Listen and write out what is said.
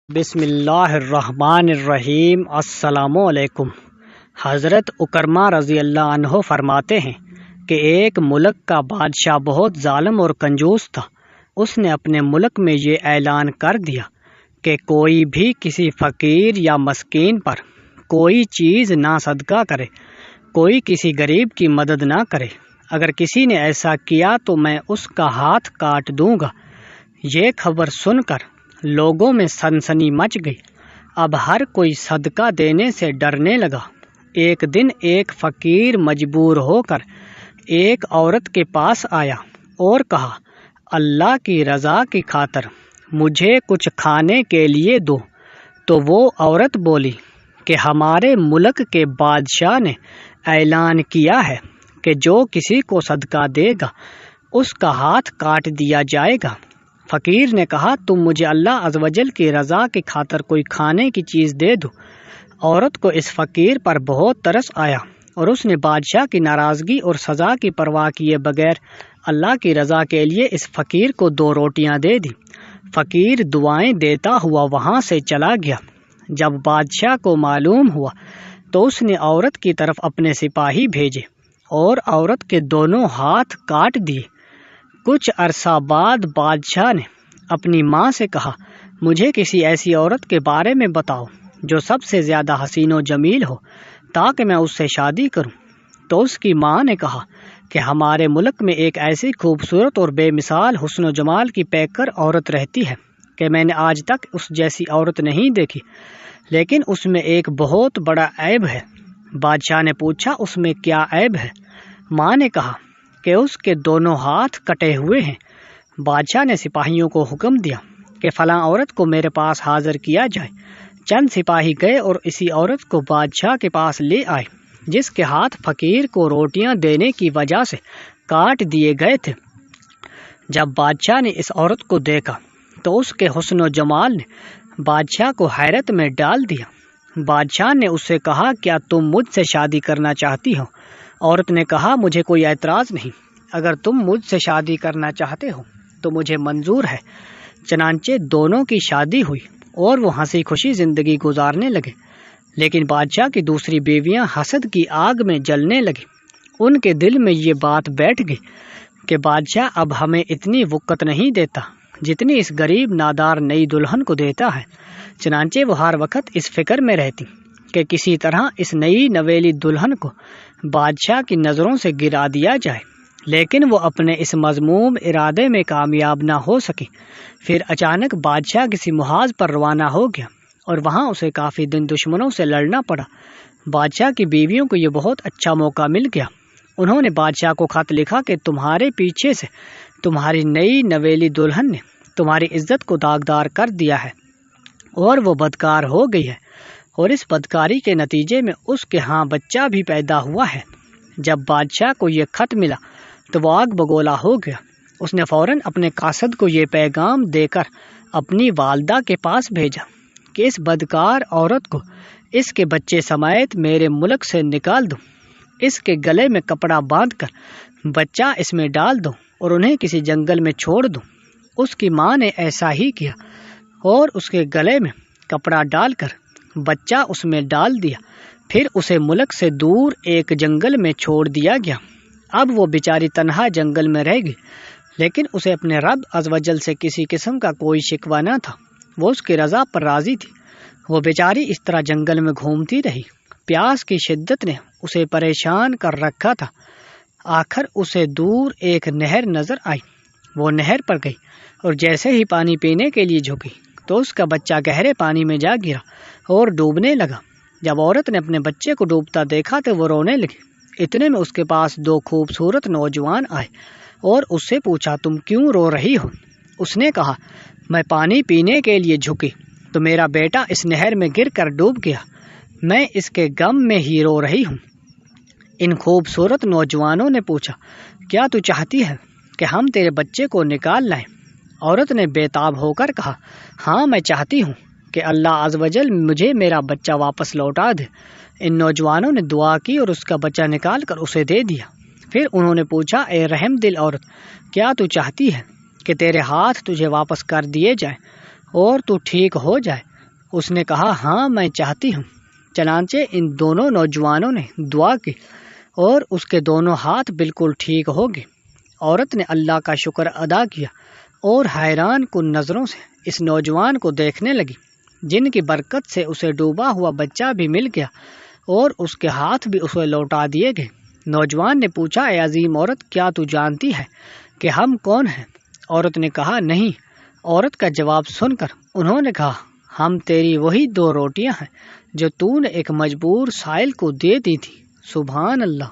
بسم اللہ الرحمن الرحیم۔ السلام علیکم۔ حضرت اکرمہ رضی اللہ عنہ فرماتے ہیں کہ ایک ملک کا بادشاہ بہت ظالم اور کنجوس تھا۔ اس نے اپنے ملک میں یہ اعلان کر دیا کہ کوئی بھی کسی فقیر یا مسکین پر کوئی چیز نہ صدقہ کرے، کوئی کسی غریب کی مدد نہ کرے۔ اگر کسی نے ایسا کیا تو میں اس کا ہاتھ کاٹ دوں گا۔ یہ خبر سن کر لوگوں میں سنسنی مچ گئی۔ اب ہر کوئی صدقہ دینے سے ڈرنے لگا۔ ایک دن ایک فقیر مجبور ہو کر ایک عورت کے پاس آیا اور کہا، اللہ کی رضا کی خاطر مجھے کچھ کھانے کے لیے دو۔ تو وہ عورت بولی کہ ہمارے ملک کے بادشاہ نے اعلان کیا ہے کہ جو کسی کو صدقہ دے گا اس کا ہاتھ کاٹ دیا جائے گا۔ فقیر نے کہا، تم مجھے اللہ عز و جل کی رضا کی خاطر کوئی کھانے کی چیز دے دو۔ عورت کو اس فقیر پر بہت ترس آیا اور اس نے بادشاہ کی ناراضگی اور سزا کی پرواہ کیے بغیر اللہ کی رضا کے لیے اس فقیر کو 2 روٹیاں دے دی۔ فقیر دعائیں دیتا ہوا وہاں سے چلا گیا۔ جب بادشاہ کو معلوم ہوا تو اس نے عورت کی طرف اپنے سپاہی بھیجے اور عورت کے دونوں ہاتھ کاٹ دیے۔ کچھ عرصہ بعد بادشاہ نے اپنی ماں سے کہا، مجھے کسی ایسی عورت کے بارے میں بتاؤ جو سب سے زیادہ حسین و جمیل ہو تاکہ میں اس سے شادی کروں۔ تو اس کی ماں نے کہا کہ ہمارے ملک میں ایک ایسی خوبصورت اور بے مثال حسن و جمال کی پیکر عورت رہتی ہے کہ میں نے آج تک اس جیسی عورت نہیں دیکھی، لیکن اس میں ایک بہت بڑا عیب ہے۔ بادشاہ نے پوچھا، اس میں کیا عیب ہے؟ ماں نے کہا کہ اس کے دونوں ہاتھ کٹے ہوئے ہیں۔ بادشاہ نے سپاہیوں کو حکم دیا کہ فلاں عورت کو میرے پاس حاضر کیا جائے۔ چند سپاہی گئے اور اسی عورت کو بادشاہ کے پاس لے آئے جس کے ہاتھ فقیر کو روٹیاں دینے کی وجہ سے کاٹ دیے گئے تھے۔ جب بادشاہ نے اس عورت کو دیکھا تو اس کے حسن و جمال نے بادشاہ کو حیرت میں ڈال دیا۔ بادشاہ نے اس سے کہا، کیا تم مجھ سے شادی کرنا چاہتی ہو؟ عورت نے کہا، مجھے کوئی اعتراض نہیں، اگر تم مجھ سے شادی کرنا چاہتے ہو تو مجھے منظور ہے۔ چنانچہ دونوں کی شادی ہوئی اور وہ ہنسی خوشی زندگی گزارنے لگے۔ لیکن بادشاہ کی دوسری بیویاں حسد کی آگ میں جلنے لگیں۔ ان کے دل میں یہ بات بیٹھ گئی کہ بادشاہ اب ہمیں اتنی وقت نہیں دیتا جتنی اس غریب نادار نئی دلہن کو دیتا ہے۔ چنانچہ وہ ہر وقت اس فکر میں رہتی کہ کسی طرح اس نئی نویلی دلہن کو بادشاہ کی نظروں سے گرا دیا جائے، لیکن وہ اپنے اس مذموم ارادے میں کامیاب نہ ہو سکی۔ پھر اچانک بادشاہ کسی محاذ پر روانہ ہو گیا اور وہاں اسے کافی دن دشمنوں سے لڑنا پڑا۔ بادشاہ کی بیویوں کو یہ بہت اچھا موقع مل گیا۔ انہوں نے بادشاہ کو خط لکھا کہ تمہارے پیچھے سے تمہاری نئی نویلی دلہن نے تمہاری عزت کو داغدار کر دیا ہے اور وہ بدکار ہو گئی ہے، اور اس بدکاری کے نتیجے میں اس کے ہاں بچہ بھی پیدا ہوا ہے۔ جب بادشاہ کو یہ خط ملا تو وہ آگ بگولا ہو گیا۔ اس نے فوراً اپنے قاصد کو یہ پیغام دے کر اپنی والدہ کے پاس بھیجا کہ اس بدکار عورت کو اس کے بچے سمیت میرے ملک سے نکال دو، اس کے گلے میں کپڑا باندھ کر بچہ اس میں ڈال دو اور انہیں کسی جنگل میں چھوڑ دو۔ اس کی ماں نے ایسا ہی کیا اور اس کے گلے میں کپڑا ڈال کر بچہ اس میں ڈال دیا۔ پھر اسے ملک سے دور ایک جنگل میں چھوڑ دیا گیا۔ اب وہ بیچاری تنہا جنگل میں رہ گئی، لیکن اسے اپنے رب عز و جل سے کسی قسم کا کوئی شکوہ نہ تھا۔ وہ اس کی رضا پر راضی تھی۔ وہ بیچاری اس طرح جنگل میں گھومتی رہی۔ پیاس کی شدت نے اسے پریشان کر رکھا تھا۔ آخر اسے دور ایک نہر نظر آئی۔ وہ نہر پر گئی اور جیسے ہی پانی پینے کے لیے جھکی تو اس کا بچہ گہرے پانی میں جا گرا اور ڈوبنے لگا۔ جب عورت نے اپنے بچے کو ڈوبتا دیکھا تو وہ رونے لگی۔ اتنے میں اس کے پاس 2 خوبصورت نوجوان آئے اور اس سے پوچھا، تم کیوں رو رہی ہو؟ اس نے کہا، میں پانی پینے کے لیے جھکی تو میرا بیٹا اس نہر میں گر کر ڈوب گیا، میں اس کے غم میں ہی رو رہی ہوں۔ ان خوبصورت نوجوانوں نے پوچھا، کیا تو چاہتی ہے کہ ہم تیرے بچے کو نکال لائیں؟ عورت نے بے تاب ہو کر کہا، ہاں میں چاہتی ہوں کہ اللہ عز و جل مجھے میرا بچہ واپس لوٹا دے۔ ان نوجوانوں نے دعا کی اور اس کا بچہ نکال کر اسے دے دیا۔ پھر انہوں نے پوچھا، اے رحم دل عورت، کیا تو چاہتی ہے کہ تیرے ہاتھ تجھے واپس کر دیے جائیں اور تو ٹھیک ہو جائے؟ اس نے کہا ہاں میں چاہتی ہوں۔ چنانچہ ان دونوں نوجوانوں نے دعا کی اور اس کے دونوں ہاتھ بالکل ٹھیک ہو گئے۔ عورت نے اللہ کا شکر ادا کیا اور حیران کن نظروں سے اس نوجوان کو دیکھنے لگی، جن کی برکت سے اسے ڈوبا ہوا بچہ بھی مل گیا اور اس کے ہاتھ بھی اسے لوٹا دیے گئے۔ نوجوان نے پوچھا اے عظیم عورت، کیا تو جانتی ہے کہ ہم کون ہیں؟ عورت نے کہا نہیں۔ عورت کا جواب سن کر انہوں نے کہا ہم تیری وہی 2 روٹیاں ہیں جو تو نے ایک مجبور سائل کو دے دی تھی۔ سبحان اللہ۔